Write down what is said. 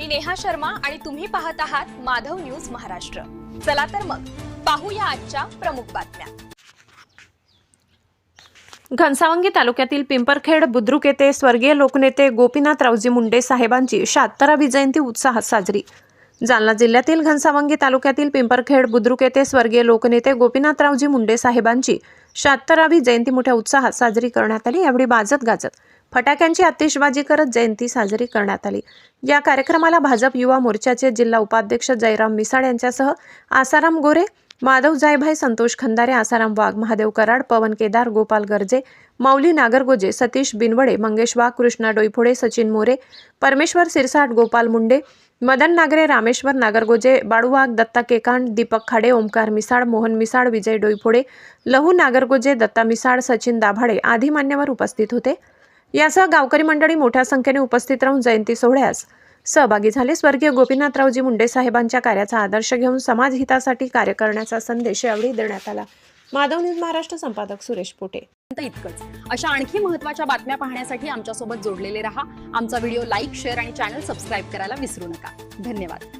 मी नेहा शर्मा आणि तुम्ही पाहत आहात माधव न्यूज महाराष्ट्र। चला तर मग पाहूया आजच्या प्रमुख बातम्या। घनसावंगी तालुक्यातील पिंपरखेड बुद्रुक येथे स्वर्गीय लोकनेते गोपीनाथरावजी मुंडे साहेबांची 76वी जयंती उत्साहात साजरी। जालना जिल्ह्यातील घनसावंगी तालुक्यातील पिंपरखेड बुद्रुक येथे स्वर्गीय लोकनेते गोपीनाथरावजी मुंडे साहेबांची 76वी जयंती मोठ्या उत्साहात साजरी करण्यात आली। यावेळी वाजत गाजत फटाक्यांची आतिषबाजी करत जयंती साजरी करण्यात आली। या कार्यक्रमाला भाजप युवा मोर्चाचे जिल्हा उपाध्यक्ष जयराम मिसाळ यांच्यासह आसाराम गोरे, माधव जायभाई, संतोष खंदारे, आसाराम वाघ, महादेव कराड, पवन केदार, गोपाल गर्जे, माऊली नागरगोजे, सतीश बिनवडे, मंगेश वाघ, कृष्णा डोईफोडे, सचिन मोरे, परमेश्वर सिरसाट, गोपाल मुंडे, मदन नागरे, रामेश्वर नागरगोजे, बाळू वाघ, दत्ता केकांड, दीपक खाडे, ओमकार मिसाळ, मोहन मिसाळ, विजय डोईफोडे, लहू नागरगोजे, दत्ता मिसाळ, सचिन दाभाडे आदी मान्यवर उपस्थित होते। यासह गावकरी मंडळी मोठ्या संख्येने उपस्थित राहून जयंती सोहळ्यास सहभागी झाले। स्वर्गीय गोपीनाथरावजी मुंडे साहेबांच्या कार्याचा आदर्श घेऊन समाज हितासाठी कार्य करण्याचा संदेश यावेळी देण्यात आला। माधव न्यूज महाराष्ट्र संपादक सुरेश पोटे। इतकंच अशा आणखी महत्त्वाच्या बातम्या पाहण्यासाठी आमच्या सोबत जोडलेले रहा। आमचा व्हिडिओ लाईक, शेअर आणि चॅनल सबस्क्राइब करायला विसरू नका। धन्यवाद।